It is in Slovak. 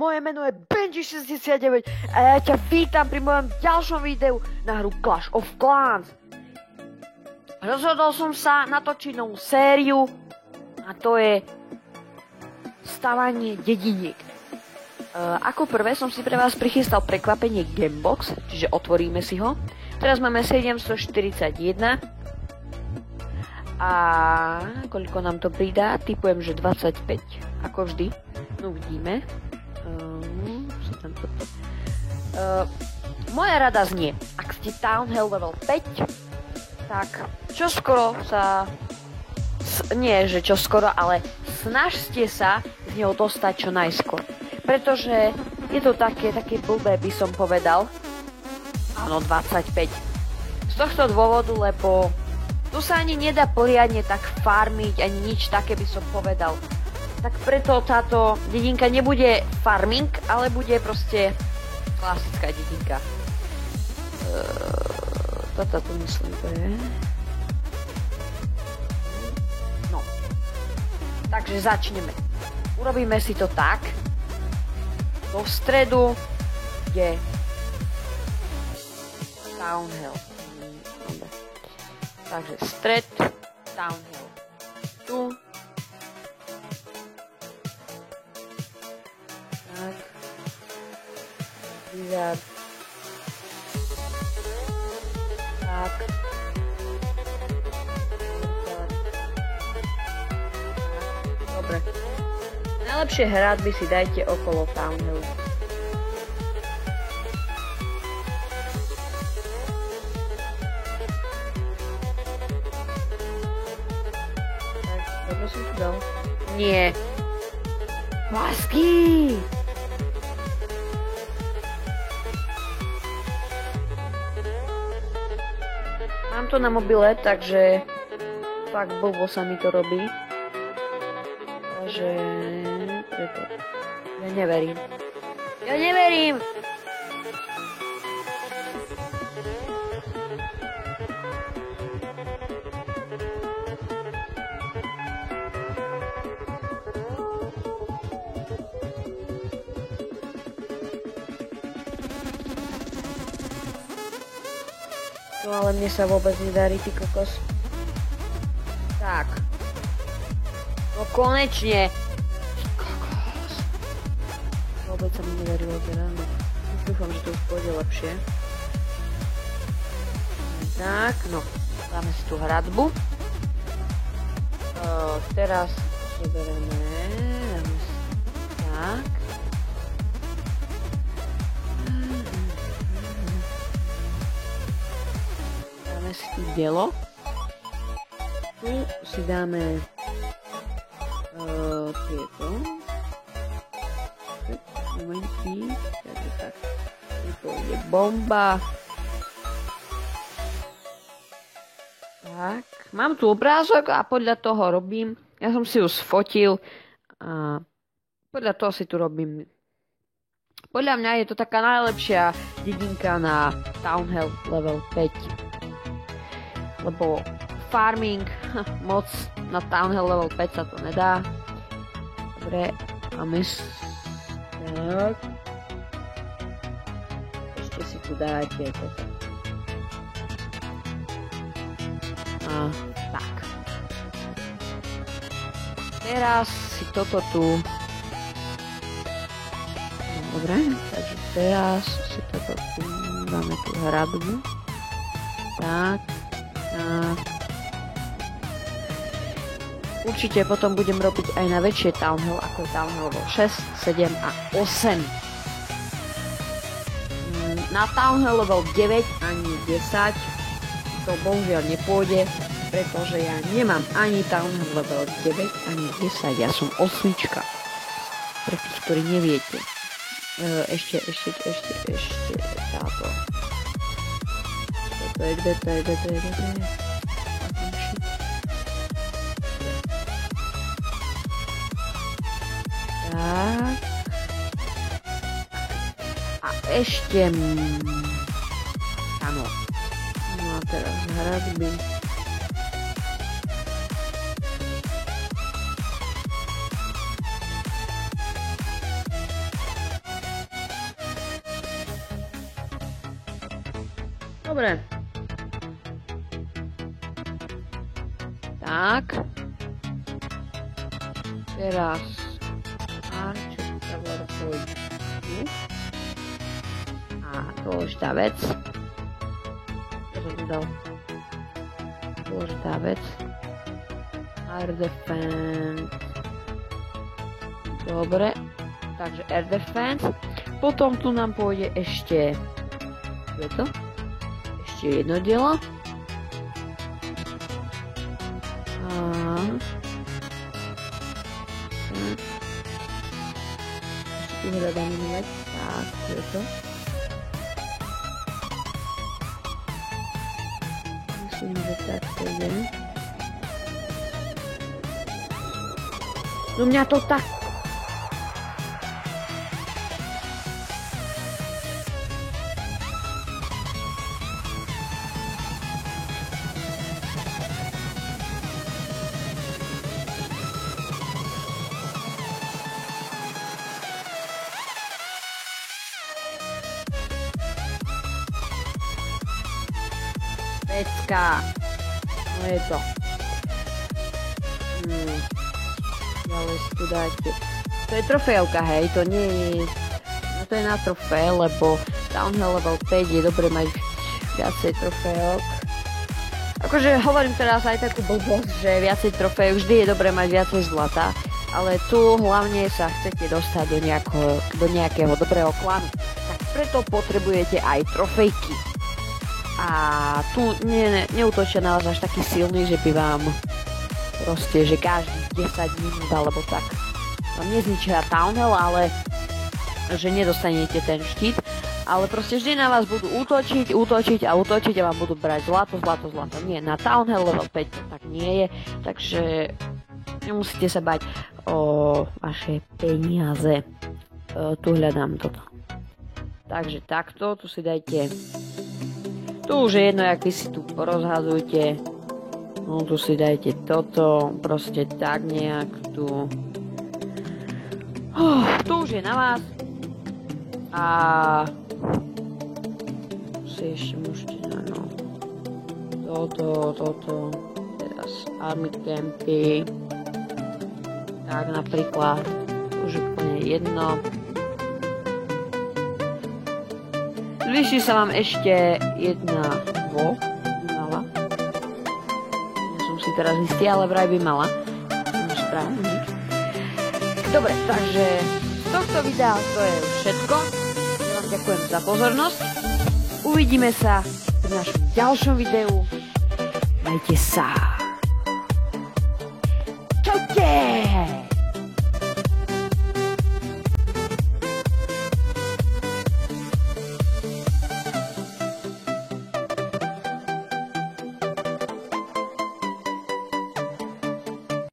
moje meno je Benji69 a ja ťa vítam pri mojom ďalšom videu na hru Clash of Clans. Rozhodol som sa natočiť novú sériu a to je stavanie dediniek. Ako prvé som si pre vás prichystal prekvapenie Gamebox, čiže otvoríme si ho. Teraz máme 741 a koľko nám to pridá? Typujem, že 25, ako vždy. No uvidíme. Moja rada znie, ak ste Town Hall level 5, tak čoskoro sa... Nie, že čoskoro, ale snažte sa z neho dostať čo najskôr. Pretože je to také blbé, by som povedal. Áno, 25. Z tohto dôvodu, lebo tu sa ani nedá poriadne tak farmiť, ani nič také by som povedal. Tak preto táto dedinka nebude farming, ale bude proste klasická dedinka. Toto tu myslím, to je. No. Takže začneme. Urobíme si to tak. Do stredu je Town Hall. Takže stred, Town Hall. Tu. Tak. Wizard. Tak. Dobre. Najlepšie hradby si dajte okolo Town Hallu. Tak, dobre som tu dal. Nie. Lásky! Mám to na mobile, takže fakt blbo sa mi to robí. Takže preto. Ja neverím. Ja neverím! No ale mne sa vôbec nedarí, ty kokos. Tak. No konečne. Kokos. Vôbec sa mi nedarilo teda, no. Dúfam, že to už pôjde lepšie. Tak, no. Dáme si tú hradbu. Teraz zoberieme. Dáme si tak. Dáme si tu dielo. Tu si dáme tieto. Momentík. Takže tak. Tu je bomba. Tak. Mám tu obrázok a podľa toho robím. Ja som si ju sfotil a podľa toho si tu robím. Podľa mňa je to taká najlepšia dedinka na Town Hall level 5. Lebo farming moc na Town Hall level 5 sa to nedá. Dobre, máme tak. Ešte si tu dáte toto. A tak. Teraz si toto tu. Dobre, takže teraz si toto tu dáme tú hradbu. Tak. Určite potom budem robiť aj na väčšie Town Hall, ako je Town Hall 6, 7 a 8. Na Town Hall level 9 ani 10 to bohužiaľ nepôjde, pretože ja nemám ani Town Hall level 9 ani 10, ja som 8. Pre tých, ktorí neviete. Ešte táto. To je kde? Tak. A ešte... Áno. No a teraz hradby. Dobre. Tak. Teraz. A čo treba robiť? A dôležitá vec. Čo som tu dal? Dôležitá vec. Air defense. Dobre. Takže air defense. Potom tu nám pôjde ešte... Čo je to? Ešte jedno dielo. Ešte tu hľadám inú vec. Tak, čo je to? Myslím, že tak to ide. No mňa to tak... Pecka. No je to. Ďalej si tu dajte. To je trofejovka, hej, to nie je... No to je na trofej, lebo Downhill level 5 je dobre mať viacej trofejok. Akože hovorím teraz aj takú blbosť, že viacej trofejok, vždy je dobre mať viacej zlata, ale tu hlavne sa chcete dostať do nejakého dobrého klanu. Tak preto potrebujete aj trofejky. A tu neútočia na vás až taký silný, že by vám proste, že každých 10 minút alebo tak vám nezničia Downhill, ale že nedostanete ten štít, ale proste vždy na vás budú útočiť a vám budú brať zlato. Nie, na Downhill level 5 to tak nie je, takže nemusíte sa bať o vaše peniaze. Tu hľadám toto. Takže takto, tu si dajte. Tu už je jedno, jak vy si tu porozhadzujte. No tu si dajte toto, proste tak nejak tu. Tu už je na vás. A si ešte môžete no. Toto. Teraz army campy. Tak napríklad. Už je úplne jedno. Zvýši sa vám ešte jedna mala. Ja som si teraz istý, ale vraj by mala. Správne. Dobre, takže z tohto videa to je všetko. Ja vám ďakujem za pozornosť. Uvidíme sa v našom ďalšom videu. Majte sa. Čaute!